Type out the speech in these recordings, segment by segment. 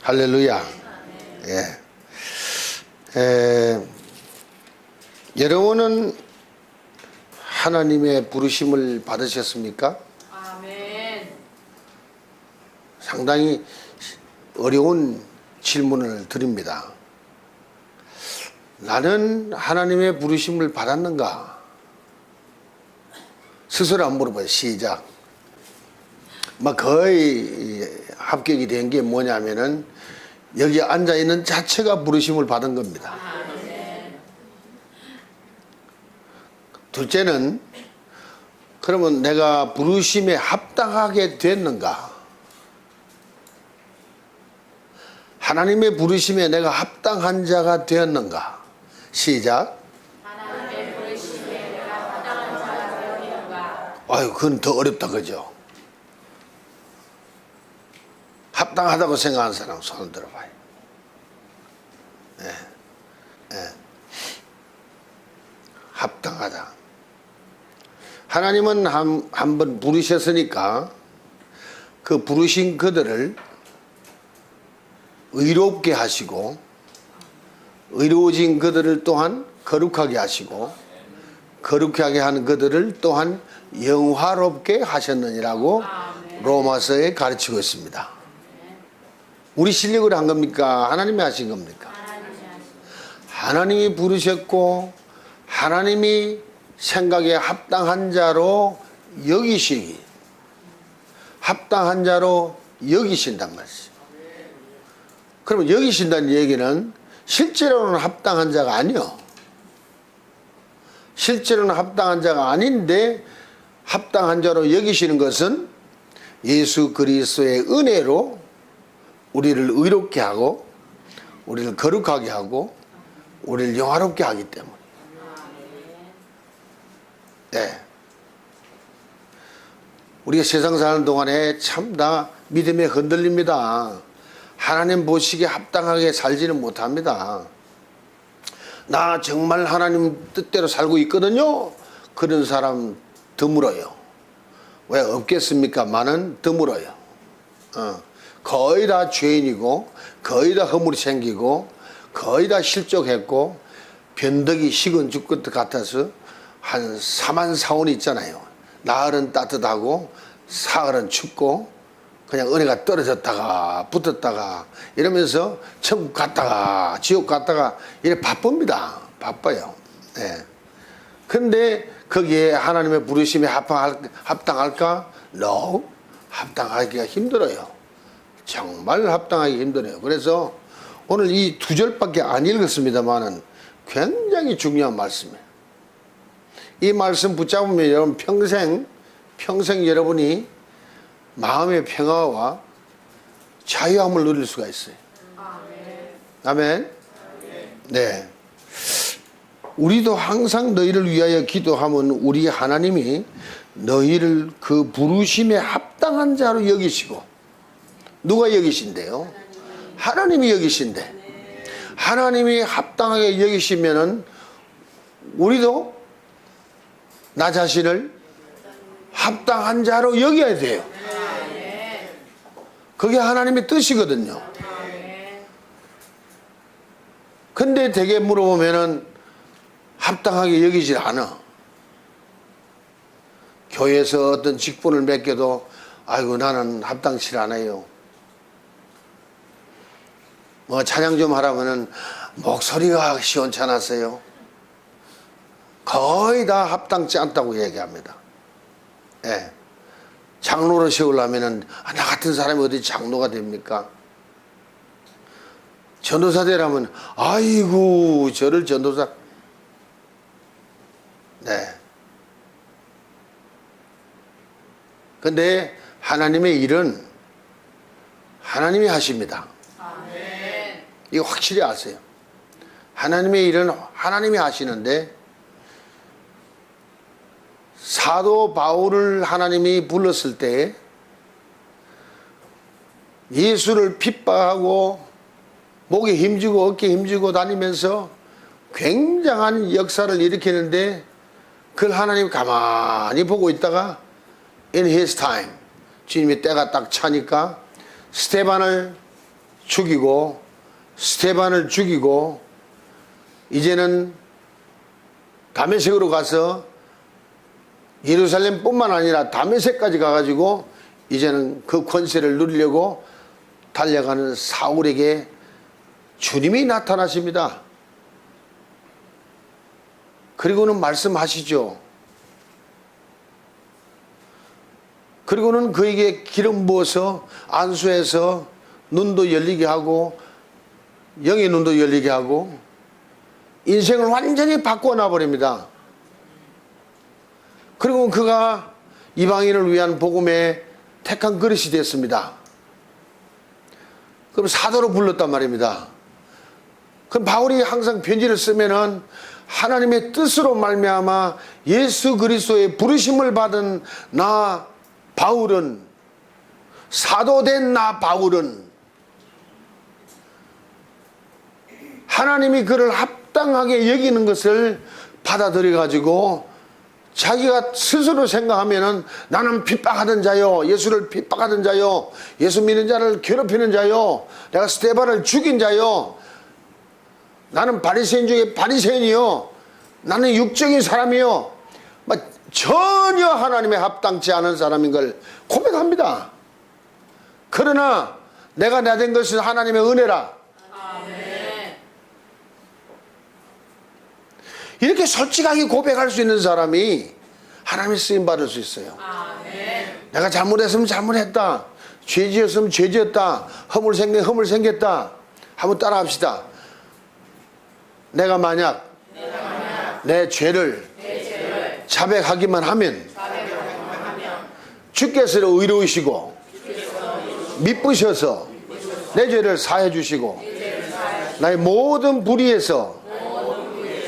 할렐루야. 여러분은 하나님의 부르심을 받으셨습니까? 아멘. 상당히 어려운 질문을 드립니다. 나는 하나님의 부르심을 받았는가? 스스로 한번 물어봐요. 시작. 거의 합격이 된 게 뭐냐면은 여기 앉아 있는 자체가 부르심을 받은 겁니다. 둘째는 그러면 내가 부르심에 합당하게 됐는가? 하나님의 부르심에 내가 합당한 자가 되었는가? 시작. 하나님의 부르심에 내가 합당한 자가 되었는가? 아유, 그건 더 어렵다, 그죠? 합당하다고 생각하는 사람 손을 들어봐요. 합당하다. 하나님은 한 번 부르셨으니까 그 부르신 그들을 의롭게 하시고 의로워진 그들을 또한 거룩하게 하시고 거룩하게 하는 그들을 또한 영화롭게 하셨느니라고 로마서에 가르치고 있습니다. 우리 실력으로 한 겁니까? 하나님이 하신 겁니까? 하나님이 부르셨고 하나님이 생각에 합당한 자로 여기시기, 합당한 자로 여기신단 말이죠. 그러면 여기신다는 얘기는 실제로는 합당한 자가 아니요. 실제로는 합당한 자가 아닌데 합당한 자로 여기시는 것은 예수 그리스도의 은혜로 우리를 의롭게 하고 우리를 거룩하게 하고 우리를 영화롭게 하기 때문에. 네. 우리가 세상 사는 동안에 참 다 믿음에 흔들립니다. 하나님 보시기에 합당하게 살지는 못합니다. 나 정말 하나님 뜻대로 살고 있거든요. 그런 사람 드물어요. 왜 없겠습니까? 많은 드물어요. 거의 다 죄인이고 거의 다 허물이 생기고 거의 다 실족했고 변덕이 식은 죽것 같아서 한 사만사원이 있잖아요. 나흘은 따뜻하고 사흘은 춥고 그냥 은혜가 떨어졌다가 붙었다가 이러면서 천국 갔다가 지옥 갔다가 이래 바쁩니다. 바빠요. 네. 근데 거기에 하나님의 부르심에 합당할까? No. 합당하기가 힘들어요. 정말 합당하기 힘들어요. 그래서 오늘 이 두 절밖에 안 읽었습니다만은 굉장히 중요한 말씀이에요. 이 말씀 붙잡으면 여러분 평생 여러분이 마음의 평화와 자유함을 누릴 수가 있어요. 아멘. 네. 우리도 항상 너희를 위하여 기도하면 우리 하나님이 너희를 그 부르심에 합당한 자로 여기시고, 누가 여기신대요? 하나님이 여기신대. 하나님이 합당하게 여기시면은 우리도 나 자신을 합당한 자로 여겨야 돼요. 그게 하나님의 뜻이거든요. 근데 되게 물어보면은 합당하게 여기질 않아. 교회에서 어떤 직분을 맡겨도 아이고 나는 합당치 않아요. 뭐 찬양 좀 하라면은 목소리가 시원찮았어요. 거의 다 합당치 않다고 얘기합니다. 예. 장로를 세우려면은 나 같은 사람이 어디 장로가 됩니까? 전도사 되라면 아이고 저를 전도사. 네. 근데 하나님의 일은 하나님이 하십니다. 아멘. 이거 확실히 아세요. 하나님의 일은 하나님이 하시는데 사도 바울을 하나님이 불렀을 때 예수를 핍박하고 목에 힘주고 어깨에 힘주고 다니면서 굉장한 역사를 일으키는데 그걸 하나님이 가만히 보고 있다가 in his time 주님의 때가 딱 차니까 스테반을 죽이고 스테반을 죽이고 이제는 다메섹으로 가서 예루살렘뿐만 아니라 다메섹까지 가가지고 이제는 그 권세를 누리려고 달려가는 사울에게 주님이 나타나십니다. 그리고는 말씀하시죠. 그리고는 그에게 기름 부어서 안수해서 눈도 열리게 하고 영의 눈도 열리게 하고 인생을 완전히 바꿔놔 버립니다. 그리고 그가 이방인을 위한 복음의 택한 그릇이 됐습니다. 그럼 사도로 불렀단 말입니다. 그럼 바울이 항상 편지를 쓰면은 하나님의 뜻으로 말미암아 예수 그리스도의 부르심을 받은 나 바울은, 사도된 나 바울은 하나님이 그를 합당하게 여기는 것을 받아들여 가지고 자기가 스스로 생각하면은 나는 핍박하던 자요, 예수를 핍박하던 자요, 예수 믿는 자를 괴롭히는 자요, 내가 스테반을 죽인 자요, 나는 바리새인 중에 바리새인이요, 나는 육적인 사람이요, 전혀 하나님에 합당치 않은 사람인 걸 고백합니다. 그러나 내가 나된 것은 하나님의 은혜라. 아멘. 이렇게 솔직하게 고백할 수 있는 사람이 하나님의 쓰임 받을 수 있어요. 아멘. 내가 잘못했으면 잘못했다, 죄 지었으면 죄 지었다, 허물 생겼다. 한번 따라 합시다. 내가 만약 내 죄를 자백하기만 하면 주께서 의로우시고 미쁘셔서 내 죄를 사해 주시고 나의 모든 불의에서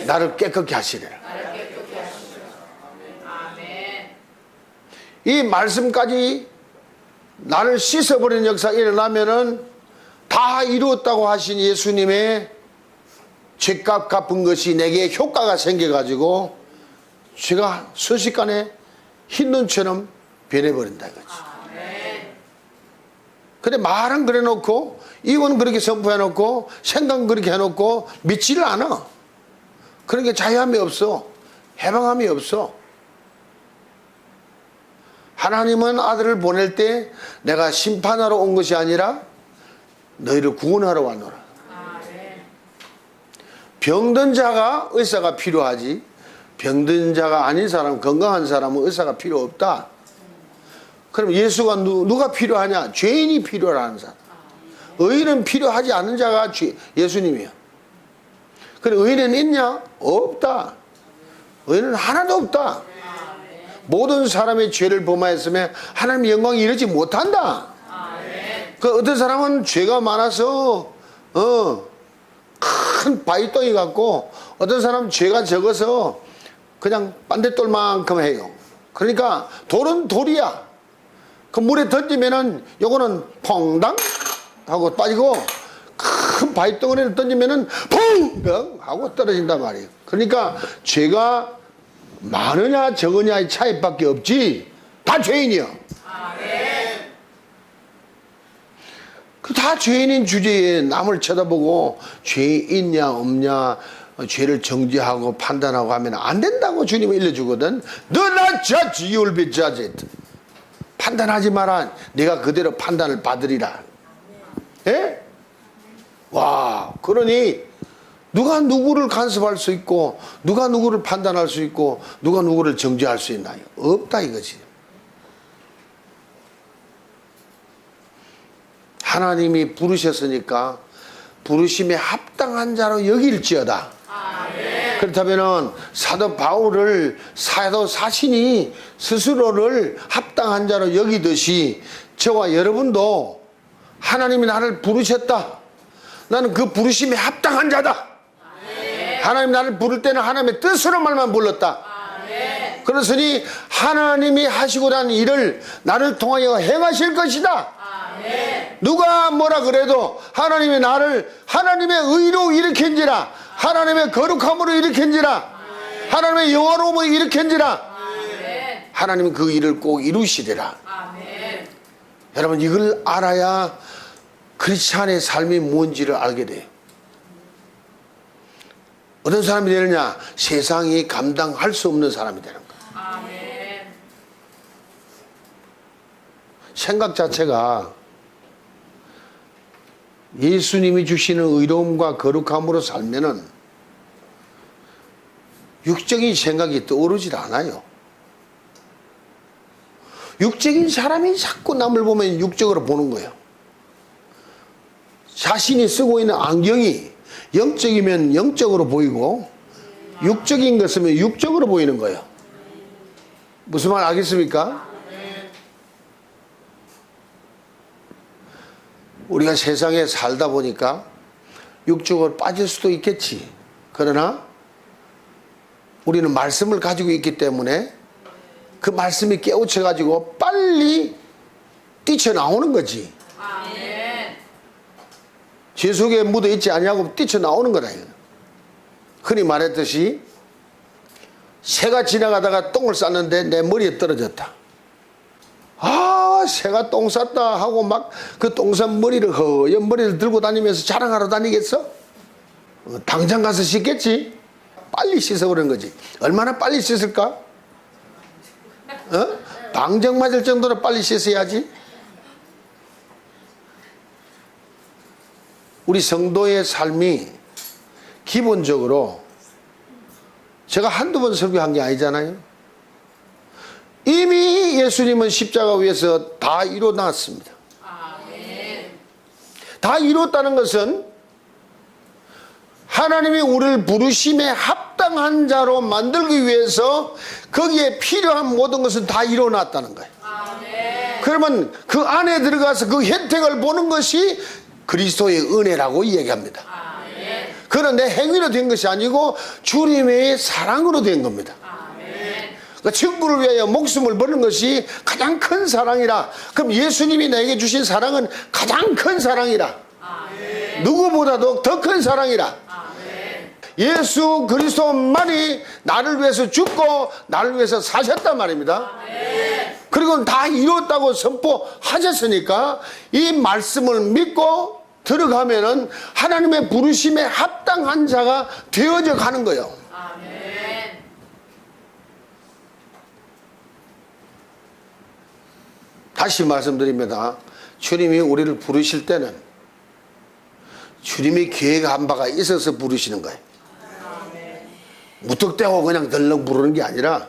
나를 깨끗게 하시리라. 아멘. 이 말씀까지 나를 씻어버리는 역사가 일어나면은 다 이루었다고 하신 예수님의 죄값 갚은 것이 내게 효과가 생겨가지고 죄가 순식간에 흰 눈처럼 변해버린다 이거지. 근데 말은 그래 놓고 이건 그렇게 선포해 놓고 생각은 그렇게 해놓고 믿지를 않아. 그러니까 자유함이 없어, 해방함이 없어. 하나님은 아들을 보낼 때 내가 심판하러 온 것이 아니라 너희를 구원하러 왔노라. 병든 자가 의사가 필요하지, 병든 자가 아닌 사람, 건강한 사람은 의사가 필요 없다. 그럼 예수가 누가 필요하냐? 죄인이 필요하는 사람. 의인은 필요하지 않은 자가 예수님이야. 그래, 의인은 있냐? 없다. 의인은 하나도 없다. 모든 사람의 죄를 범하였으면 하나님의 영광이 이르지 못한다. 그 어떤 사람은 죄가 많아서 큰 바위덩이 같고, 어떤 사람은 죄가 적어서 그냥 반대돌만큼 해요. 그러니까 돌은 돌이야. 그 물에 던지면은 요거는 퐁당 하고 빠지고, 큰 바위덩어리를 던지면은 퐁당 하고 떨어진단 말이에요. 그러니까 죄가 많으냐 적으냐의 차이밖에 없지, 다 죄인이야. 다 죄인인 주제에 남을 쳐다보고 죄 있냐 없냐 죄를 정죄하고 판단하고 하면 안 된다고 주님이 일러주거든. Do not judge, you will be judged. 판단하지 마라, 네가 그대로 판단을 받으리라. 예? 와, 그러니 누가 누구를 간섭할 수 있고, 누가 누구를 판단할 수 있고, 누가 누구를 정죄할 수 있나요? 없다 이거지. 하나님이 부르셨으니까 부르심에 합당한 자로 여길지어다. 그렇다면 사도 바울을 사도 사신이 스스로를 합당한 자로 여기듯이 저와 여러분도 하나님이 나를 부르셨다, 나는 그 부르심에 합당한 자다. 하나님 나를 부를 때는 하나님의 뜻으로 말만 불렀다. 그러으니 하나님이 하시고자 하는 일을 나를 통하여 행하실 것이다. 누가 뭐라 그래도 하나님이 나를 하나님의 의로 일으킨지라, 하나님의 거룩함으로 일으킨지라, 하나님의 영화로움으로 일으킨지라, 하나님은 그 일을 꼭 이루시리라. 여러분, 이걸 알아야 크리스찬의 삶이 뭔지를 알게 돼요. 어떤 사람이 되느냐? 세상이 감당할 수 없는 사람이 되는 거예요. 아멘. 생각 자체가 예수님이 주시는 의로움과 거룩함으로 살면은 육적인 생각이 떠오르질 않아요. 육적인 사람이 자꾸 남을 보면 육적으로 보는 거예요. 자신이 쓰고 있는 안경이 영적이면 영적으로 보이고 육적인 것이면 육적으로 보이는 거예요. 무슨 말 알겠습니까? 우리가 세상에 살다 보니까 육적으로 빠질 수도 있겠지. 그러나 우리는 말씀을 가지고 있기 때문에 그 말씀이 깨우쳐 가지고 빨리 뛰쳐나오는 거지. 아멘. 죄 속에 묻어 있지 않냐고 뛰쳐나오는 거다. 흔히 말했듯이 새가 지나가다가 똥을 쌌는데 내 머리에 떨어졌다. 아, 새가 똥 쌌다 하고 막 그 똥 싼 머리를 허연 머리를 들고 다니면서 자랑하러 다니겠어? 당장 가서 씻겠지? 빨리 씻어버리는 거지. 얼마나 빨리 씻을까? 방정 맞을 정도로 빨리 씻어야지. 우리 성도의 삶이 기본적으로 제가 한두 번 설교한 게 아니잖아요. 이미 예수님은 십자가 위에서 다 이뤄놨습니다. 아멘. 다 이뤘다는 것은 하나님이 우리를 부르심에 합당한 자로 만들기 위해서 거기에 필요한 모든 것은 다 이뤄놨다는 거예요. 아멘. 그러면 그 안에 들어가서 그 혜택을 보는 것이 그리스도의 은혜라고 얘기합니다. 아멘. 그건 내 행위로 된 것이 아니고 주님의 사랑으로 된 겁니다. 아멘. 그러니까 친구를 위하여 목숨을 버는 것이 가장 큰 사랑이라. 그럼 예수님이 나에게 주신 사랑은 가장 큰 사랑이라. 아멘. 누구보다도 더 큰 사랑이라. 아멘. 예수 그리스도만이 나를 위해서 죽고 나를 위해서 사셨단 말입니다. 아멘. 그리고 다 이뤘다고 선포하셨으니까 이 말씀을 믿고 들어가면은 하나님의 부르심에 합당한 자가 되어져 가는 거예요. 아멘. 다시 말씀드립니다. 주님이 우리를 부르실 때는 주님이 계획한 바가 있어서 부르시는 거예요. 무턱대고 그냥 덜렁 부르는 게 아니라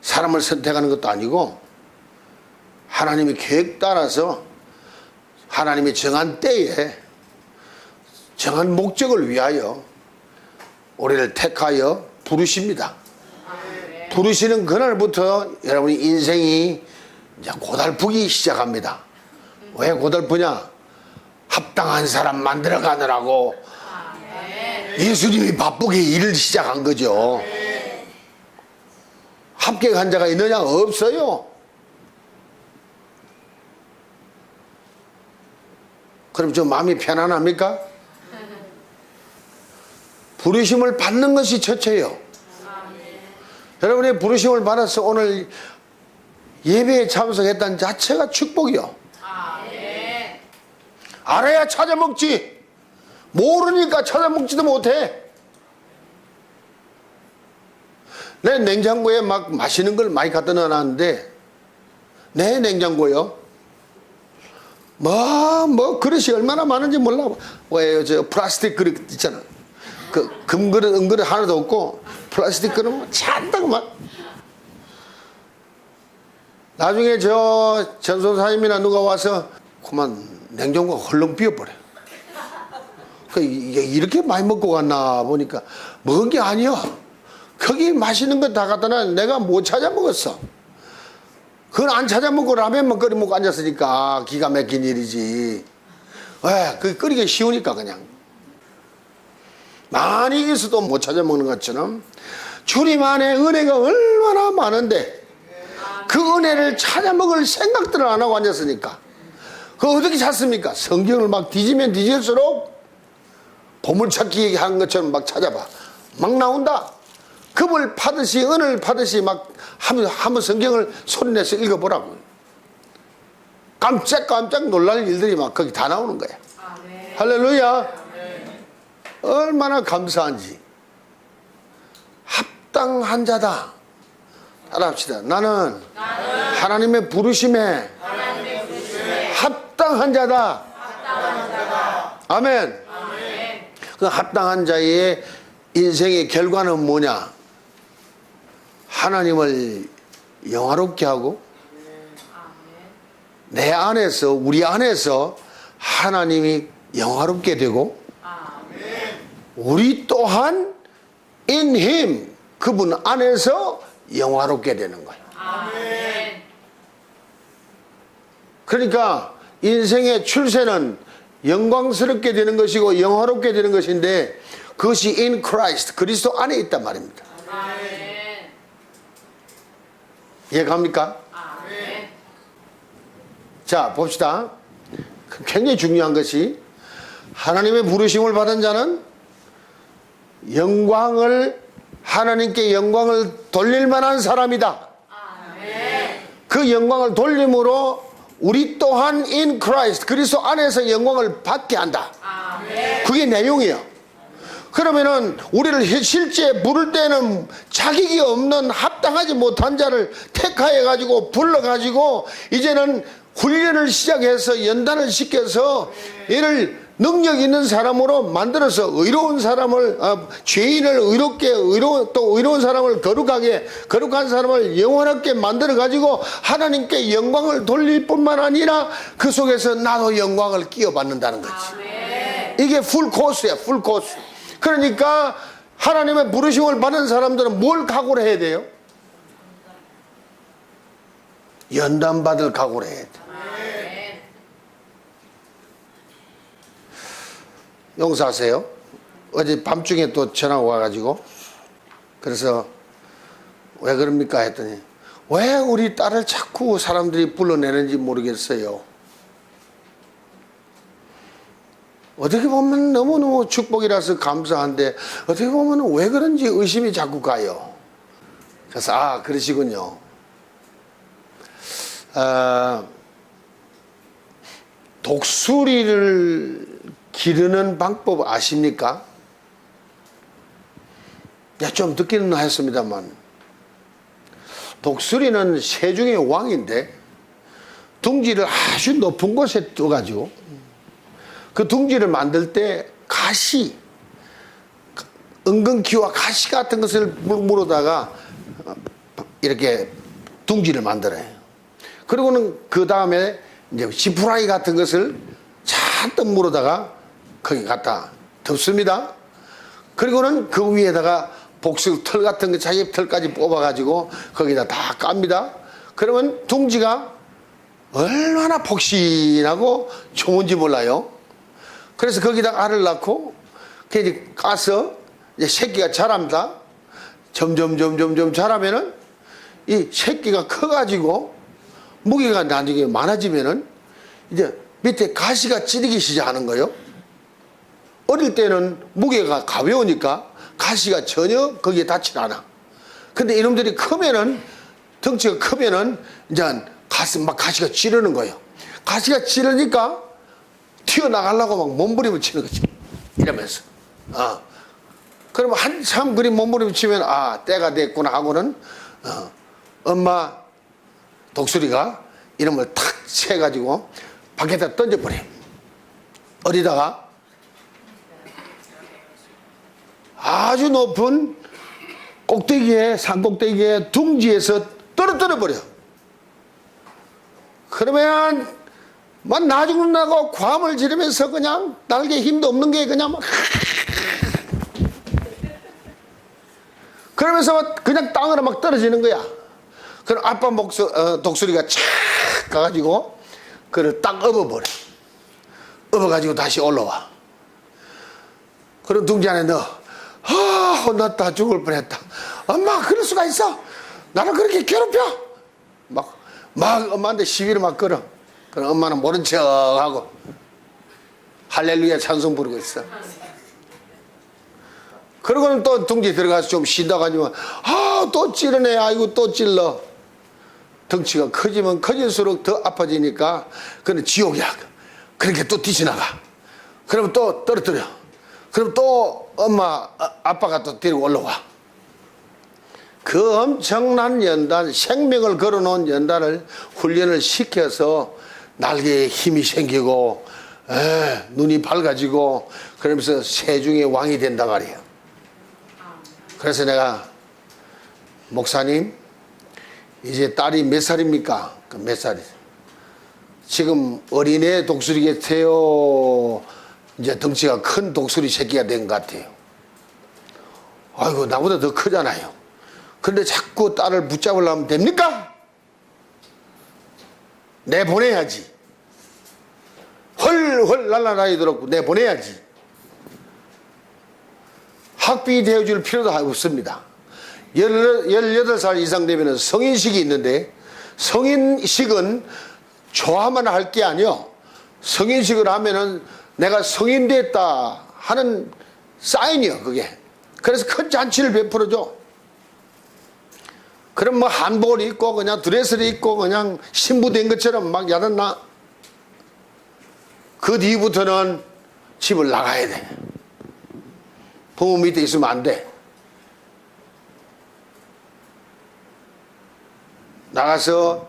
사람을 선택하는 것도 아니고 하나님의 계획 따라서 하나님의 정한 때에 정한 목적을 위하여 우리를 택하여 부르십니다. 부르시는 그날부터 여러분의 인생이 이제 고달프기 시작합니다. 왜 고달프냐? 합당한 사람 만들어 가느라고 예수님이 바쁘게 일을 시작한 거죠. 합격한 자가 있느냐? 없어요. 그럼 좀 마음이 편안합니까? 부르심을 받는 것이 첫째예요. 여러분의 부르심을 받아서 오늘 예배에 참석했다는 자체가 축복이요. 아멘. 알아야 찾아 먹지. 모르니까 찾아 먹지도 못해. 내 냉장고에 막 맛있는 걸 많이 갖다 놔놨는데 내 냉장고요. 뭐 그릇이 얼마나 많은지 몰라. 왜 저 플라스틱 그릇 있잖아. 그 금그릇 은그릇 하나도 없고 플라스틱 그릇 잔뜩 막. 나중에 저 전도사님이나 누가 와서 그만 냉장고가 헐렁 비어버려. 그 이렇게 많이 먹고 갔나 보니까 먹은 게 아니야. 거기 맛있는 거 다 갖다 놔. 내가 못 찾아 먹었어. 그건 안 찾아 먹고 라면만 끓여 먹고 앉았으니까 기가 막힌 일이지. 왜? 그 끓이기 쉬우니까 그냥. 많이 있어도 못 찾아 먹는 것처럼 주님 안에 은혜가 얼마나 많은데 그 은혜를 찾아 먹을 생각들을 안 하고 앉았으니까. 그거 어떻게 찾습니까? 성경을 막 뒤지면 뒤질수록 보물찾기 한 것처럼 막 찾아봐. 막 나온다. 급을 파듯이 은을 파듯이 막 하면 성경을 소리내서 읽어보라고. 깜짝깜짝 놀랄 일들이 막 거기 다 나오는 거야. 아멘. 할렐루야. 얼마나 감사한지. 합당한 자다. 따라합시다. 나는 하나님의 부르심에 합당한 자다. 아멘. 그 합당한 자의 인생의 결과는 뭐냐? 하나님을 영화롭게 하고 내 안에서, 우리 안에서 하나님이 영화롭게 되고 우리 또한 in him, 그분 안에서 영화롭게 되는 거예요. 아멘. 그러니까 인생의 출세는 영광스럽게 되는 것이고 영화롭게 되는 것인데 그것이 in Christ, 그리스도 안에 있단 말입니다. 아멘. 이해갑니까? 아멘. 자, 봅시다. 굉장히 중요한 것이 하나님의 부르심을 받은 자는 하나님께 영광을 돌릴 만한 사람이다. 아멘. 그 영광을 돌림으로 우리 또한 in Christ, 그리스도 안에서 영광을 받게 한다. 아멘. 그게 내용이에요. 그러면은 우리를 실제 부를 때는 자격이 없는 합당하지 못한 자를 택하여 가지고 불러 가지고 이제는 훈련을 시작해서 연단을 시켜서 얘를 능력 있는 사람으로 만들어서 의로운 사람을, 죄인을 의롭게, 또 의로운 사람을 거룩한 사람을 영원하게 만들어 가지고 하나님께 영광을 돌릴 뿐만 아니라 그 속에서 나도 영광을 끼워받는다는 거지. 아멘. 이게 풀 코스야, 풀 코스. 그러니까 하나님의 부르심을 받은 사람들은 뭘 각오를 해야 돼요? 연단받을 각오를 해야 돼. 아멘. 용서하세요. 어제 밤중에 또 전화가 와가지고 그래서 왜 그럽니까 했더니 왜 우리 딸을 자꾸 사람들이 불러내는지 모르겠어요. 어떻게 보면 너무너무 축복이라서 감사한데 어떻게 보면 왜 그런지 의심이 자꾸 가요. 그래서 그러시군요. 독수리를 기르는 방법 아십니까? 좀 듣기는 했습니다만 독수리는 새 중의 왕인데 둥지를 아주 높은 곳에 떠가지고 그 둥지를 만들 때 가시, 은근기와 가시 같은 것을 물어다가 이렇게 둥지를 만들어요. 그리고는 그 다음에 이제 지푸라기 같은 것을 잔뜩 물어다가 거기 갖다 덮습니다. 그리고는 그 위에다가 복숭 털 같은 거 자기 털까지 뽑아가지고 거기다 다 깝니다. 그러면 둥지가 얼마나 폭신하고 좋은지 몰라요. 그래서 거기다 알을 낳고 이제 까서 이제 새끼가 자랍니다. 점점 자라면은 이 새끼가 커가지고 무게가 나중에 많아지면은 이제 밑에 가시가 찌르기 시작하는 거예요. 어릴 때는 무게가 가벼우니까 가시가 전혀 거기에 닿지 않아. 근데 이놈들이 크면은, 덩치가 크면은 이제 막 가시가 찌르는 거예요. 가시가 찌르니까 튀어나가려고 막 몸부림을 치는 거지. 이러면서. 그러면 한참 그리 몸부림을 치면 때가 됐구나 하고는 엄마 독수리가 이놈을 탁 채가지고 밖에다 던져버려요. 어디다가? 아주 높은 산 꼭대기에 둥지에서 떨어뜨려 버려. 그러면 막 나중은 나고 과음을 지르면서 그냥 날개 힘도 없는 게 그냥 막 그러면서 그냥 땅으로 막 떨어지는 거야. 그럼 아빠 독수리가 착 가가지고 그를 딱 업어버려. 업어가지고 다시 올라와. 그럼 둥지 안에 넣어. 혼났다, 죽을 뻔했다. 엄마, 그럴 수가 있어? 나를 그렇게 괴롭혀? 막 엄마한테 시비를 막 걸어. 그럼 엄마는 모른 척 하고 할렐루야 찬송 부르고 있어. 그러고는 또 둥지 들어가서 좀 쉬다가 아니면 또 찌르네. 아이고 또 찔러. 덩치가 커지면 커질수록 더 아파지니까 그는 지옥이야. 그렇게 또 뛰쳐나가. 그러면 또 떨어뜨려. 그럼 또 엄마 아빠가 또 데리고 올라와. 그 엄청난 연단, 생명을 걸어놓은 연단을 훈련을 시켜서 날개에 힘이 생기고 눈이 밝아지고 그러면서 세중의 왕이 된다 말이에요. 그래서 내가 목사님 이제 딸이 몇 살입니까? 몇 살이세요? 지금 어린애 독수리 같아요? 이제 덩치가 큰 독수리 새끼가 된 것 같아요. 아이고 나보다 더 크잖아요. 그런데 자꾸 딸을 붙잡으려면 됩니까? 내보내야지. 헐헐 날아다니도록 내보내야지. 학비 되어줄 필요도 없습니다. 18살 이상 되면 성인식이 있는데 성인식은 좋아만 할 게 아니요. 성인식을 하면은 내가 성인 됐다 하는 사인이요 그게. 그래서 큰 잔치를 베풀어줘. 그럼 뭐 한복을 입고 그냥 드레스를 입고 그냥 신부 된 것처럼 막 야단나. 그 뒤부터는 집을 나가야 돼. 부모 밑에 있으면 안 돼. 나가서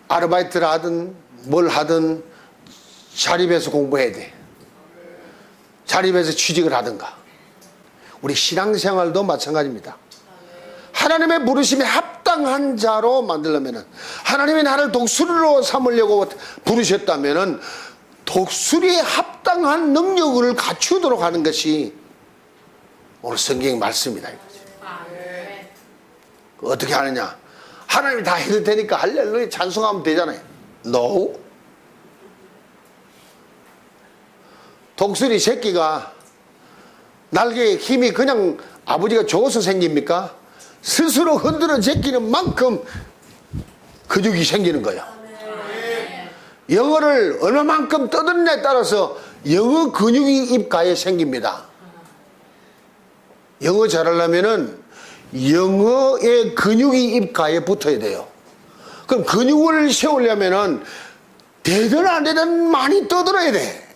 아르바이트를 하든 뭘 하든 자립해서 공부해야 돼. 자립해서 취직을 하든가. 우리 신앙생활도 마찬가지입니다. 하나님의 부르심에 합당한 자로 만들려면, 하나님이 나를 독수리로 삼으려고 부르셨다면 독수리에 합당한 능력을 갖추도록 하는 것이 오늘 성경의 말씀이다. 어떻게 하느냐? 하나님이 다 해줄 테니까 할렐루야 찬송하면 되잖아요. No. 독수리 새끼가 날개에 힘이 그냥 아버지가 줘서 생깁니까? 스스로 흔들어 제끼는 만큼 근육이 생기는 거예요. 영어를 얼마만큼 떠드느냐에 따라서 영어 근육이 입가에 생깁니다. 영어 잘하려면은 영어의 근육이 입가에 붙어야 돼요. 그럼 근육을 세우려면은 되든 안 되든 많이 떠들어야 돼.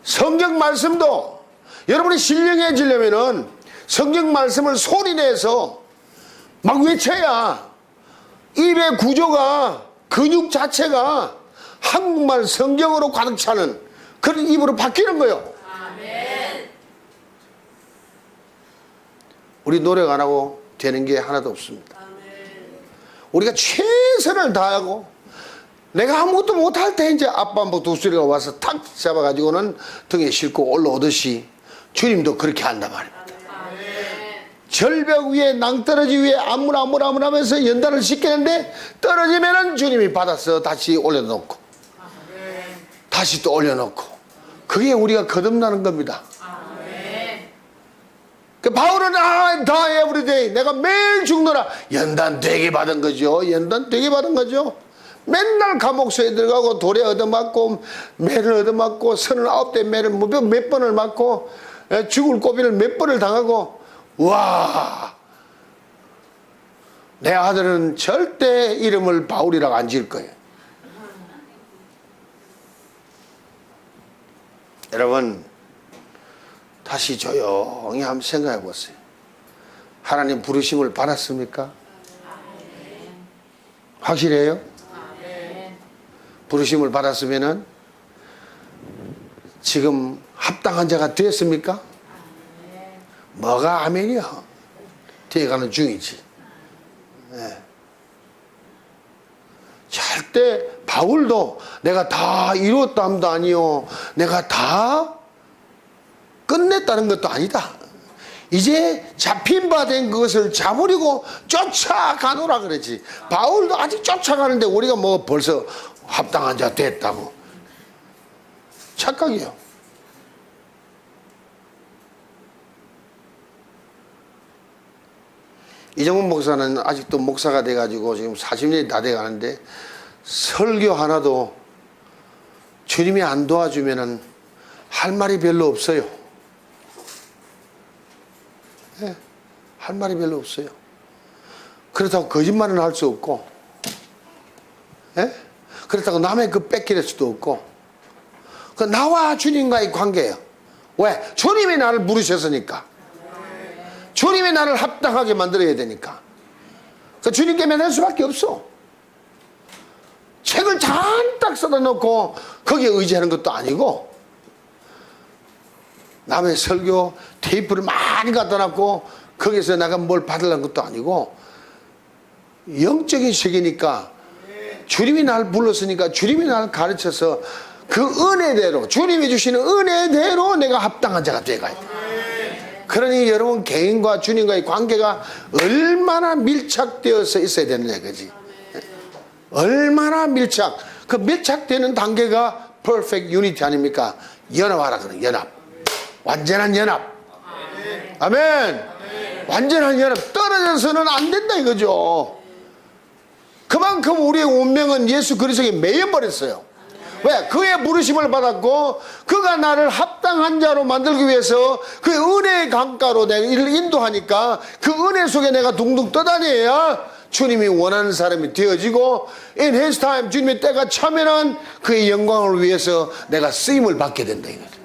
성경 말씀도 여러분이 신령해지려면은 성경 말씀을 소리내서 막 외쳐야 입의 구조가 근육 자체가 한국말 성경으로 가득 차는 그런 입으로 바뀌는 거예요. 우리 노력 안 하고 되는 게 하나도 없습니다. 우리가 최선을 다하고 내가 아무것도 못할 때 이제 아빠 뭐 독수리가 와서 탁 잡아가지고는 등에 싣고 올라오듯이 주님도 그렇게 한단 말입니다. 절벽 위에 낭떠러지 위에 아물 하면서 연단을 시키는데 떨어지면은 주님이 받아서 다시 올려놓고 다시 또 올려놓고 그게 우리가 거듭나는 겁니다. 그 바울은 다 에브리데이 내가 매일 죽노라. 연단 되게 받은 거죠. 연단 되게 받은 거죠. 맨날 감옥소에 들어가고 돌에 얻어맞고 매를 얻어맞고 39대 매를 몇 번을 맞고 죽을 고비를 몇 번을 당하고 와, 내 아들은 절대 이름을 바울이라고 안 지을 거예요. 여러분 다시 조용히 한번 생각해 보세요. 하나님 부르심을 받았습니까? 확실해요? 부르심을 받았으면은 지금 합당한 자가 됐습니까? 뭐가 아멘이야? 되어가는 중이지. 네. 절대 바울도 내가 다 이뤘담도 아니요 내가 다 끝냈다는 것도 아니다. 이제 잡힌 바 된 그것을 잡으려고 쫓아가노라 그러지. 바울도 아직 쫓아가는데 우리가 뭐 벌써 합당한 자 됐다고. 착각이요. 이정훈 목사는 아직도 목사가 돼가지고 지금 40년이 다 돼가는데 설교 하나도 주님이 안 도와주면은 할 말이 별로 없어요. 네, 할 말이 별로 없어요. 그렇다고 거짓말은 할 수 없고, 예? 그렇다고 남의 그 뺏길 수도 없고, 그 나와 주님과의 관계예요. 왜? 주님이 나를 부르셨으니까. 주님이 나를 합당하게 만들어야 되니까. 그 주님께 매달 수밖에 없어. 책을 잔뜩 써다 놓고 거기에 의지하는 것도 아니고, 남의 설교 테이프를 많이 갖다 놨고 거기서 내가 뭘 받으려는 것도 아니고, 영적인 세계니까 주님이 나를 불렀으니까 주님이 나를 가르쳐서 그 은혜대로, 주님이 주시는 은혜대로 내가 합당한 자가 되어가야 돼. 그러니 여러분 개인과 주님과의 관계가 얼마나 밀착되어서 있어야 되느냐, 그지? 얼마나 밀착. 그 밀착되는 단계가 perfect unity 아닙니까? 연합하라 그래. 연합. 완전한 연합. 아멘. 완전한 연합. 떨어져서는 안 된다 이거죠. 그만큼 우리의 운명은 예수 그리스도에 매여버렸어요. 왜? 그의 부르심을 받았고 그가 나를 합당한 자로 만들기 위해서 그의 은혜의 강가로 내가 이를 인도하니까 그 은혜 속에 내가 둥둥 떠다녀야 주님이 원하는 사람이 되어지고 in his time 주님의 때가 차면은 그의 영광을 위해서 내가 쓰임을 받게 된다 이거죠.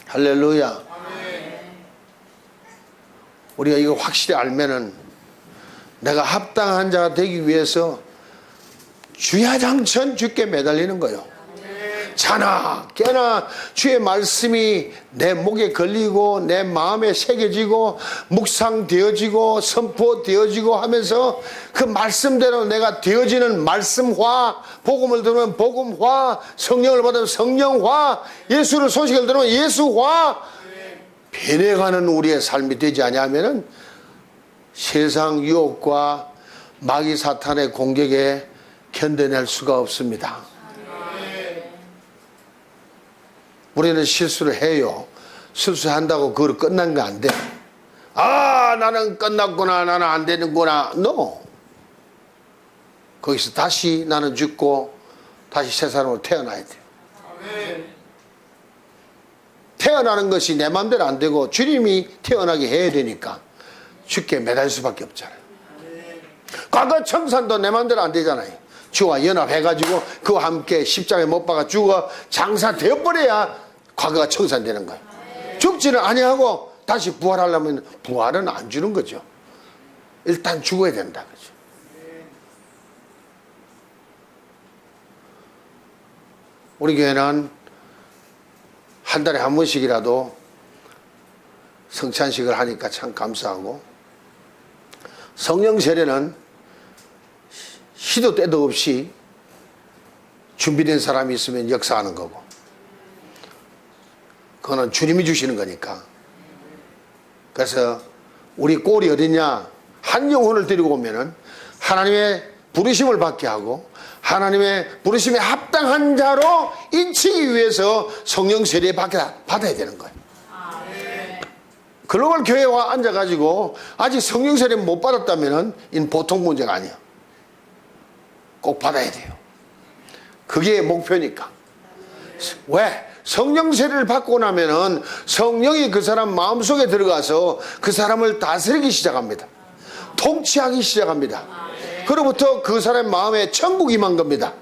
할렐루야. 우리가 이거 확실히 알면은 내가 합당한 자가 되기 위해서 주야장천 주께 매달리는 거예요. 자나 깨나 주의 말씀이 내 목에 걸리고 내 마음에 새겨지고 묵상되어지고 선포되어지고 하면서 그 말씀대로 내가 되어지는 말씀화, 복음을 들으면 복음화, 성령을 받으면 성령화, 예수를 소식을 들으면 예수화, 변해가는 우리의 삶이 되지 아니하면은 세상 유혹과 마귀 사탄의 공격에 견뎌낼 수가 없습니다. 우리는 실수를 해요. 실수한다고 그걸 끝난 거 안 돼. 아, 나는 끝났구나, 나는 안 되는구나. No. 거기서 다시 나는 죽고 다시 새 사람으로 태어나야 돼요. 태어나는 것이 내 마음대로 안 되고 주님이 태어나게 해야 되니까 죽게 매달 수밖에 없잖아요. 과거 청산도 내 마음대로 안 되잖아요. 주와 연합해가지고 그와 함께 십자가에 못 박아 죽어 장사되어버려야 과거가 청산되는 거예요. 죽지는 아니하고 다시 부활하려면 부활은 안 주는 거죠. 일단 죽어야 된다. 그죠? 우리 교회는 한 달에 한 번씩이라도 성찬식을 하니까 참 감사하고, 성령 세례는 시도 때도 없이 준비된 사람이 있으면 역사하는 거고, 그거는 주님이 주시는 거니까. 그래서 우리 꼴이 어디냐? 한 영혼을 데리고 오면은 하나님의 부르심을 받게 하고 하나님의 부르심에 합당한 자로 인치기 위해서 성령 세례 받아야 되는 거예요. 글로벌 교회와 앉아가지고 아직 성령 세례 못 받았다면은 이는 보통 문제가 아니야. 꼭 받아야 돼요. 그게 목표니까. 왜? 성령 세례를 받고 나면은 성령이 그 사람 마음속에 들어가서 그 사람을 다스리기 시작합니다. 통치하기 시작합니다. 그로부터 그 사람 마음에 천국이 임한 겁니다.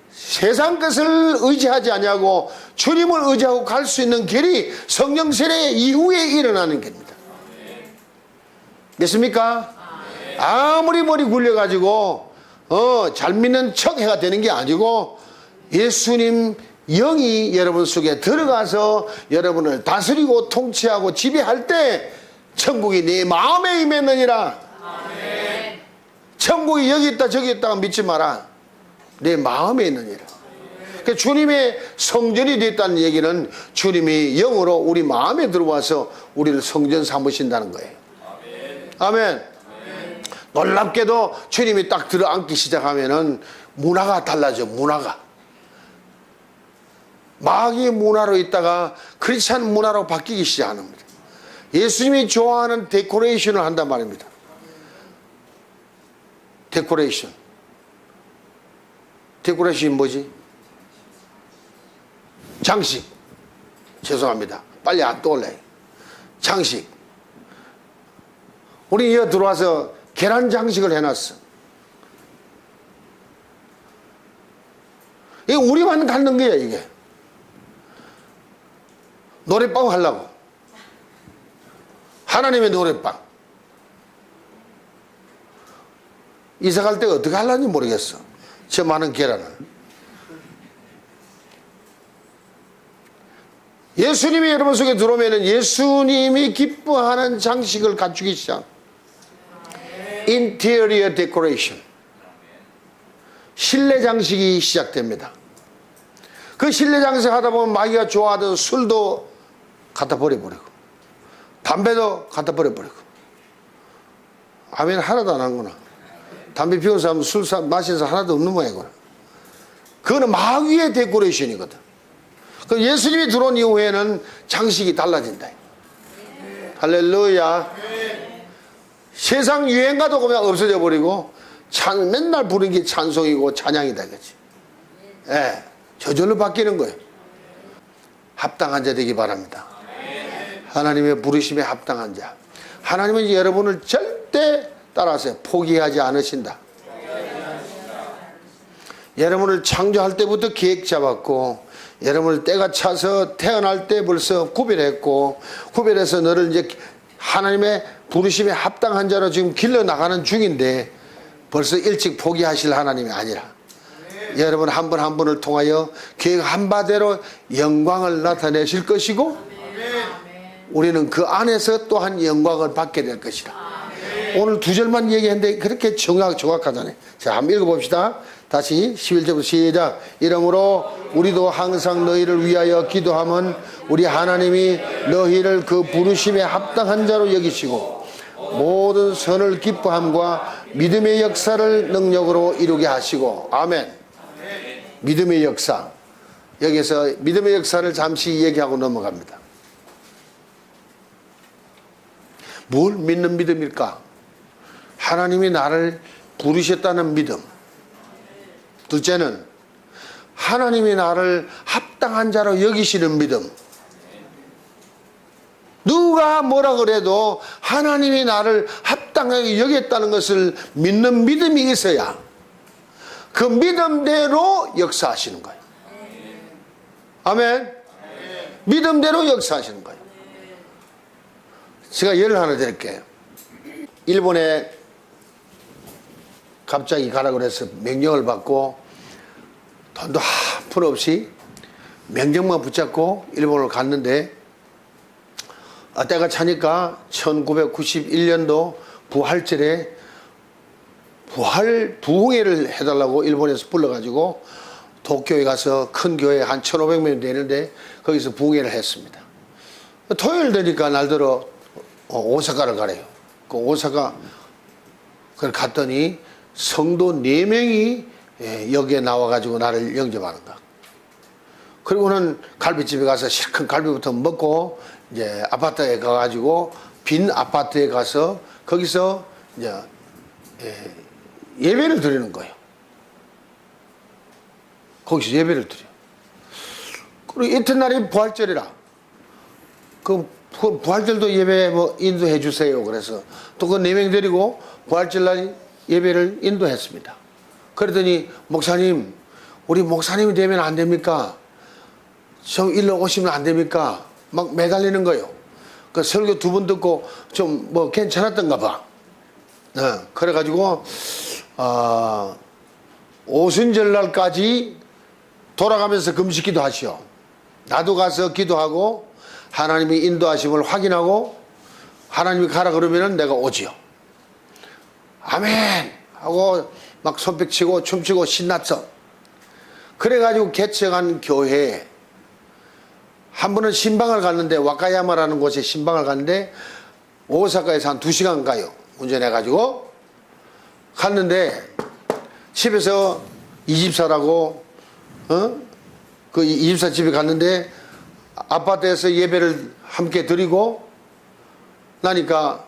세상 것을 의지하지 아니하고 주님을 의지하고 갈 수 있는 길이 성령 세례 이후에 일어나는 겁니다. 믿습니까? 아무리 머리 굴려가지고 잘 믿는 척 해가 되는 게 아니고 예수님 영이 여러분 속에 들어가서 여러분을 다스리고 통치하고 지배할 때 천국이 네 마음에 임했느니라. 아멘. 천국이 여기 있다 저기 있다가 믿지 마라. 내 마음에 있느니라. 그러니까 주님의 성전이 됐다는 얘기는 주님이 영으로 우리 마음에 들어와서 우리를 성전 삼으신다는 거예요. 아멘. 아멘. 놀랍게도 주님이 딱 들어앉기 시작하면은 문화가 달라져. 문화가 마귀의 문화로 있다가 크리스찬 문화로 바뀌기 시작합니다. 예수님이 좋아하는 데코레이션을 한단 말입니다. 데코레이션이 뭐지? 장식. 죄송합니다. 빨리 안 떠올라요. 장식. 우리 여기 들어와서 계란 장식을 해놨어. 이게 우리만 갖는 거야, 이게. 노래방 하려고. 하나님의 노래방. 이사 갈 때 어떻게 하려는지 모르겠어. 저 많은 계란을. 예수님이 여러분 속에 들어오면 예수님이 기뻐하는 장식을 갖추기 시작. 인테리어 데코레이션. 실내 장식이 시작됩니다. 그 실내 장식 하다 보면 마귀가 좋아하던 술도 갖다 버려버리고, 담배도 갖다 버려버리고. 아멘, 하나도 안 하는구나. 담배 피우는 사람, 술 마시는 사람 하나도 없는 모양이구나. 그거는 마귀의 데코레이션이거든. 그 예수님이 들어온 이후에는 장식이 달라진다. 할렐루야. 세상 유행가도 그냥 없어져 버리고 맨날 부르는 게 찬송이고 찬양이다, 그렇지? 예, 저절로 바뀌는 거예요. 합당한 자 되기 바랍니다. 하나님의 부르심에 합당한 자. 하나님은 여러분을 절대 따라서 포기하지 않으신다. 여러분을 창조할 때부터 계획 잡았고, 여러분을 때가 차서 태어날 때 벌써 구별했고, 구별해서 너를 이제 하나님의 부르심에 합당한 자로 지금 길러 나가는 중인데, 벌써 일찍 포기하실 하나님이 아니라 여러분 한 분 한 분을 통하여 계획한 바대로 영광을 나타내실 것이고, 우리는 그 안에서 또한 영광을 받게 될 것이다. 오늘 두 절만 얘기했는데 그렇게 정확하잖아요. 자, 한번 읽어봅시다. 다시 11절부터 시작. 이러므로 우리도 항상 너희를 위하여 기도하면 우리 하나님이 너희를 그 부르심에 합당한 자로 여기시고 모든 선을 기뻐함과 믿음의 역사를 능력으로 이루게 하시고. 아멘. 믿음의 역사. 여기서 믿음의 역사를 잠시 얘기하고 넘어갑니다. 뭘 믿는 믿음일까? 하나님이 나를 부르셨다는 믿음. 둘째는 하나님이 나를 합당한 자로 여기시는 믿음. 누가 뭐라 그래도 하나님이 나를 합당하게 여겼다는 것을 믿는 믿음이 있어야 그 믿음대로 역사하시는 거예요. 아멘. 믿음대로 역사하시는 거예요. 제가 예를 하나 드릴게요. 일본에 갑자기 가라 그래서 명령을 받고 돈도 한 푼 없이 명령만 붙잡고 일본을 갔는데, 때가 차니까 1991년도 부활절에 부흥회를 해달라고 일본에서 불러가지고 도쿄에 가서 큰 교회 한 1,500명 되는데 거기서 부흥회를 했습니다. 토요일 되니까 날들어 오사카를 가래요. 그 오사카 그걸 갔더니 성도 4명이 여기에 나와가지고 나를 영접하는 거야. 그리고는 갈비집에 가서 실컷 갈비부터 먹고 이제 아파트에 가가지고 빈 아파트에 가서 거기서 이제 예배를 드리는 거예요. 거기서 예배를 드려. 그리고 이튿날이 부활절이라 그 부활절도 예배 뭐 인도해 주세요. 그래서 또 그 4명 데리고 부활절날 예배를 인도했습니다. 그러더니 목사님, 우리 목사님이 되면 안 됩니까? 좀 일로 오시면 안 됩니까? 막 매달리는 거예요. 그 설교 2번 듣고 좀 뭐 괜찮았던가 봐. 그래가지고 오순절날까지 돌아가면서 금식기도 하시오. 나도 가서 기도하고 하나님이 인도하심을 확인하고 하나님이 가라 그러면은 내가 오지요. 아멘 하고 막 손뼉치고 춤추고 신났어. 그래가지고 개척한 교회에 한 번은 신방을 갔는데, 와카야마라는 곳에 신방을 갔는데 오사카에서 한 2시간 가요. 운전해가지고 갔는데 집에서 이집사라고 그 이집사 집에 갔는데 아파트에서 예배를 함께 드리고 나니까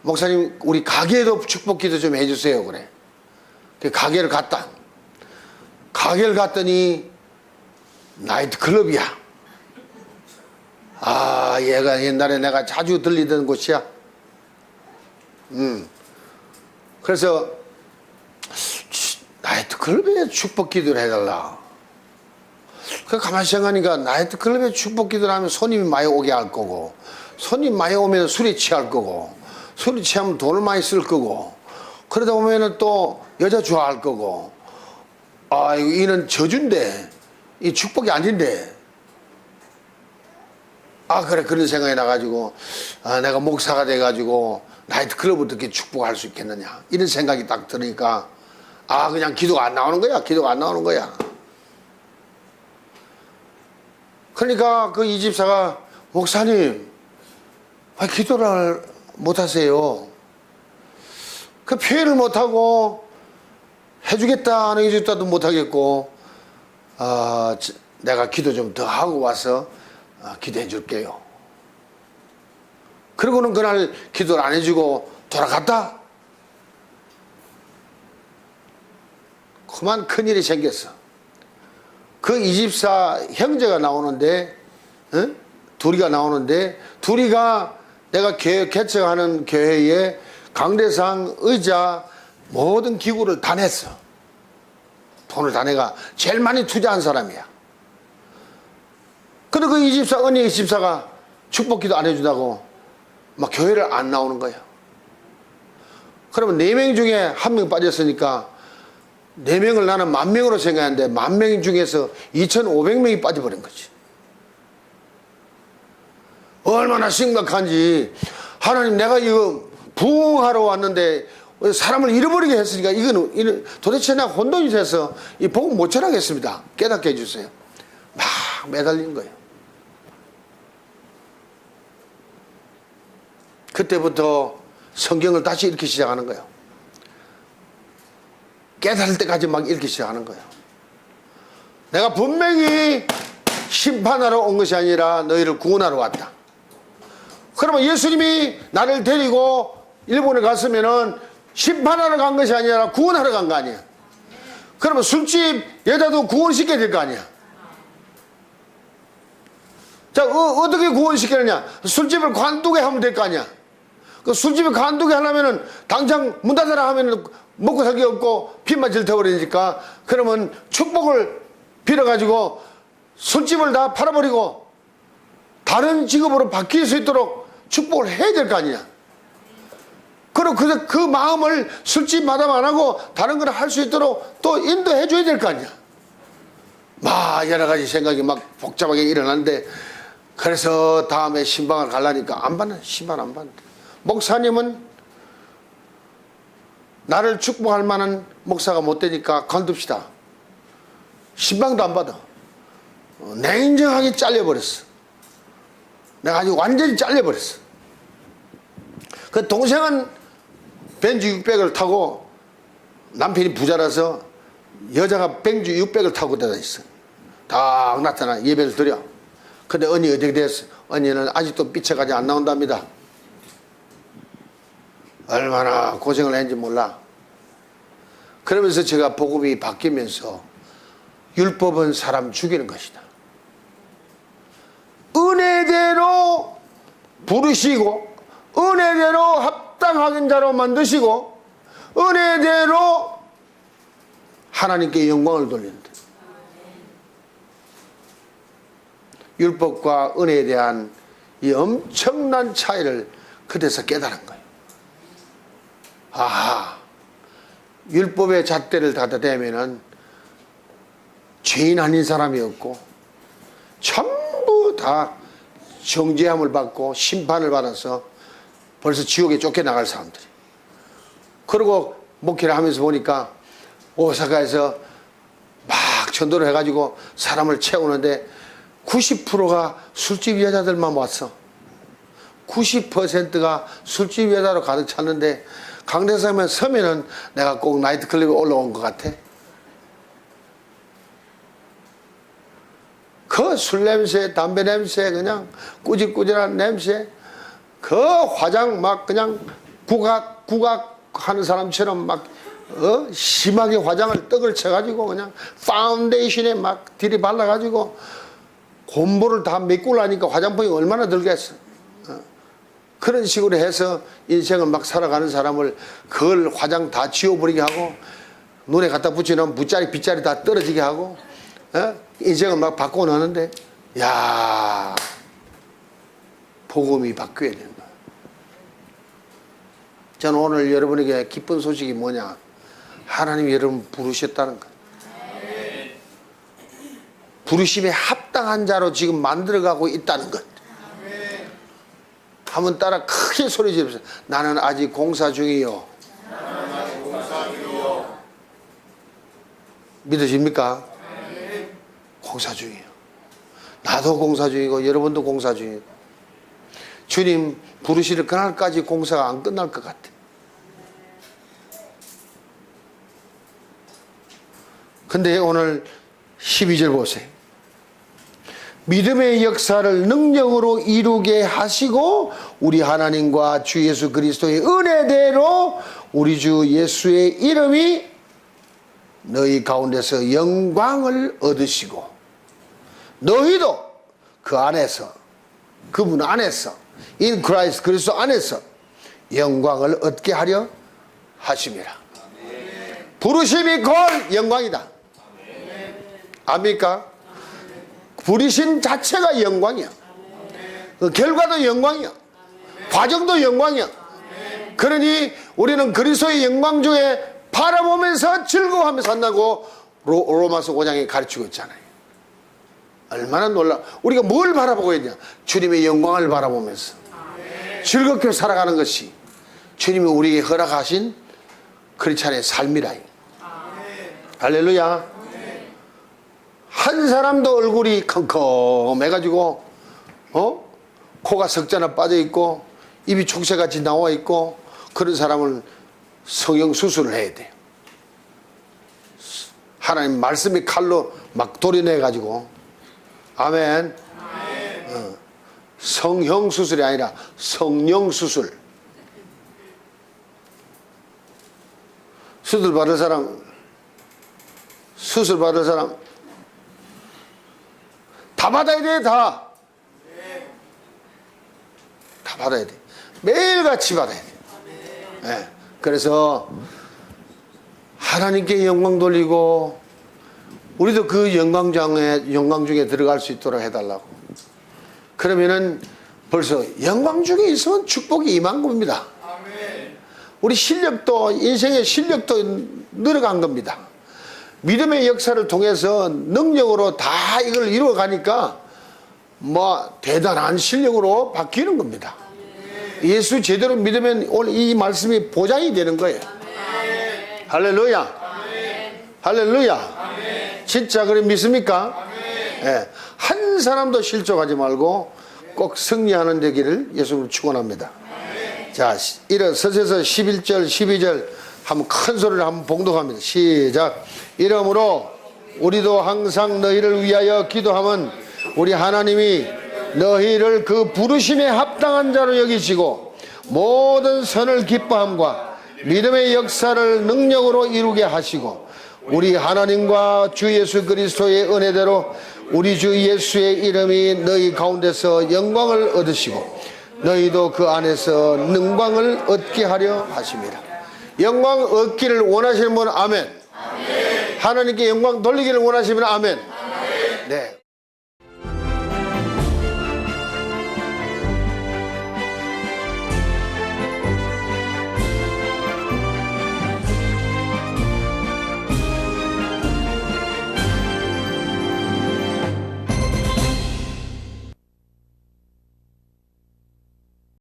목사님 우리 가게에도 축복기도 좀 해주세요 그래. 그 가게를 갔다. 가게를 갔더니 나이트클럽이야. 얘가 옛날에 내가 자주 들리던 곳이야. 그래서 나이트클럽에 축복 기도를 해달라. 그 가만히 생각하니까 나이트클럽에 축복 기도를 하면 손님이 많이 오게 할 거고, 손님 많이 오면 술에 취할 거고, 술에 취하면 돈을 많이 쓸 거고, 그러다 보면은 또 여자 좋아할 거고, 아, 이는 저주인데, 이 축복이 아닌데. 아, 그래, 그런 생각이 나가지고, 아, 내가 목사가 돼가지고 나이트클럽을 어떻게 축복할 수 있겠느냐, 이런 생각이 딱 들으니까, 아, 그냥 기도가 안 나오는 거야. 기도가 안 나오는 거야. 그러니까 그 이 집사가, 목사님, 왜 기도를 못 하세요? 그 표현을 못 하고, 해주겠다, 해주겠다도 못 하겠고, 아, 내가 기도 좀 더 하고 와서 기도해 줄게요. 그러고는 그날 기도를 안 해주고 돌아갔다? 그만 큰일이 생겼어. 그 이집사 형제가 나오는데, 둘이가 나오는데, 둘이가 내가 개척하는 교회에 강대상, 의자, 모든 기구를 다 냈어. 돈을 다 내가 제일 많이 투자한 사람이야. 근데 그 이집사, 은혜 이집사가 축복기도 안 해준다고 막 교회를 안 나오는 거야. 그러면 4명 중에 1명 빠졌으니까 4명을 나는 10,000명으로 생각하는데 10,000명 중에서 2,500명이 빠져버린 거지. 얼마나 심각한지. 하나님, 내가 이거 부흥하러 왔는데 사람을 잃어버리게 했으니까 이거는 도대체 내가 혼돈이 돼서 이 복음 못 전하겠습니다. 깨닫게 해주세요. 막 매달린 거예요. 그때부터 성경을 다시 읽기 시작하는 거예요. 깨달을 때까지 막 읽기 시작하는 거예요. 내가 분명히 심판하러 온 것이 아니라 너희를 구원하러 왔다. 그러면 예수님이 나를 데리고 일본에 갔으면은 심판하러 간 것이 아니라 구원하러 간 거 아니야. 그러면 술집 여자도 구원시켜야 될 거 아니야. 자, 어떻게 구원시키느냐? 술집을 관두게 하면 될 거 아니야. 그 술집을 관두게 하려면은 당장 문 닫아라 하면은 먹고 살기 없고 빚만 질터버리니까, 그러면 축복을 빌어가지고 술집을 다 팔아버리고 다른 직업으로 바뀔 수 있도록 축복을 해야 될 거 아니냐. 그리고 그 마음을 술집 마담 안 하고 다른 걸 할 수 있도록 또 인도해 줘야 될 거 아니야. 막 여러 가지 생각이 막 복잡하게 일어나는데, 그래서 다음에 신방을 가려니까 안 받는, 신방 안 받는. 목사님은 나를 축복할 만한 목사가 못 되니까 관둡시다. 신방도 안 받아. 냉정하게 잘려버렸어. 내가 아주 완전히 잘려버렸어. 그 동생은 벤츠 600을 타고, 남편이 부자라서 여자가 벤츠 600을 타고 다녔어. 딱 나타나 예배를 드려. 근데 언니 어떻게 됐어? 언니는 아직도 삐쳐가지 안 나온답니다. 얼마나 고생을 했는지 몰라. 그러면서 제가 복음이 바뀌면서 율법은 사람 죽이는 것이다. 은혜대로 부르시고 은혜대로 합당하긴 자로 만드시고 은혜대로 하나님께 영광을 돌린다. 율법과 은혜에 대한 이 엄청난 차이를 그때서 깨달은 거예요. 아하, 율법의 잣대를 닫아대면은 죄인 아닌 사람이 없고 전부 다 정죄함을 받고 심판을 받아서 벌써 지옥에 쫓겨나갈 사람들이. 그리고 목회를 하면서 보니까 오사카에서 막 전도를 해가지고 사람을 채우는데 90%가 술집 여자들만 왔어. 90%가 술집 여자로 가득 찼는데 강대상에 서면은 내가 꼭 나이트클럽에 올라온 것 같아. 그 술 냄새, 담배 냄새, 그냥 꾸질꾸질한 냄새, 그 화장 막 그냥 국악 하는 사람처럼 막 심하게 화장을 떡을 쳐가지고 그냥 파운데이션에 막 들이발라가지고 곰보를 다 메꾸려니까 화장품이 얼마나 들겠어. 그런 식으로 해서 인생을 막 살아가는 사람을 그걸 화장 다 지워버리게 하고 눈에 갖다 붙이면 빗자리 다 떨어지게 하고 인생을 막 바꾸고 나는데 야 복음이 바뀌어야 된다. 저는 오늘 여러분에게 기쁜 소식이 뭐냐, 하나님이 여러분 부르셨다는 것, 부르심에 합당한 자로 지금 만들어가고 있다는 것. 한번 따라 크게 소리 지르세요. 나는 아직 공사 중이요. 믿으십니까? 공사 중이요. 나도 공사 중이고 여러분도 공사 중이고, 주님 부르시는 그날까지 공사가 안 끝날 것 같아. 근데 오늘 12절 보세요. 믿음의 역사를 능력으로 이루게 하시고 우리 하나님과 주 예수 그리스도의 은혜대로 우리 주 예수의 이름이 너희 가운데서 영광을 얻으시고 너희도 그 안에서, 그분 안에서, in Christ 그리스도 안에서 영광을 얻게 하려 하심이라. 부르심이 곧 영광이다. 압니까? 부르심 자체가 영광이야. 그 결과도 영광이야. 과정도 영광이야. 그러니 우리는 그리스도의 영광 중에 바라보면서 즐거워하며 산다고 로마서 5장에 가르치고 있잖아요. 얼마나 놀라. 우리가 뭘 바라보고 있냐? 주님의 영광을 바라보면서 즐겁게 살아가는 것이 주님이 우리에게 허락하신 크리스찬의 삶이라. 할렐루야. 한 사람도 얼굴이 컴컴해가지고 코가 석자나 빠져있고 입이 촉새같이 나와있고 그런 사람을 성형 수술을 해야 돼요. 하나님 말씀의 칼로 막 도려내가지고. 아멘. 성형 수술이 아니라 성령 수술. 수술 받을 사람 다 받아야 돼. 다 받아야 돼. 매일같이 받아야 돼. 네. 그래서 하나님께 영광 돌리고 우리도 그 영광 중에 들어갈 수 있도록 해달라고. 그러면은 벌써 영광 중에 있으면 축복이 임한 겁니다. 우리 실력도, 인생의 실력도 늘어간 겁니다. 믿음의 역사를 통해서 능력으로 다 이걸 이루어가니까 뭐 대단한 실력으로 바뀌는 겁니다. 예수 제대로 믿으면 오늘 이 말씀이 보장이 되는 거예요. 할렐루야. 할렐루야. 진짜 그래 믿습니까? 예. 한 사람도 실족하지 말고 꼭 승리하는 되기를 예수님을 축원합니다. 자, 일어서셔서 11절 12절 한번 큰 소리를 한번 봉독합니다. 시작. 이러므로 우리도 항상 너희를 위하여 기도하면 우리 하나님이 너희를 그 부르심에 합당한 자로 여기시고 모든 선을 기뻐함과 믿음의 역사를 능력으로 이루게 하시고 우리 하나님과 주 예수 그리스도의 은혜대로 우리 주 예수의 이름이 너희 가운데서 영광을 얻으시고 너희도 그 안에서 능광을 얻게 하려 하십니다. 영광 얻기를 원하시는 분은 아멘. 하나님께 영광 돌리기를 원하시면 아멘. 네.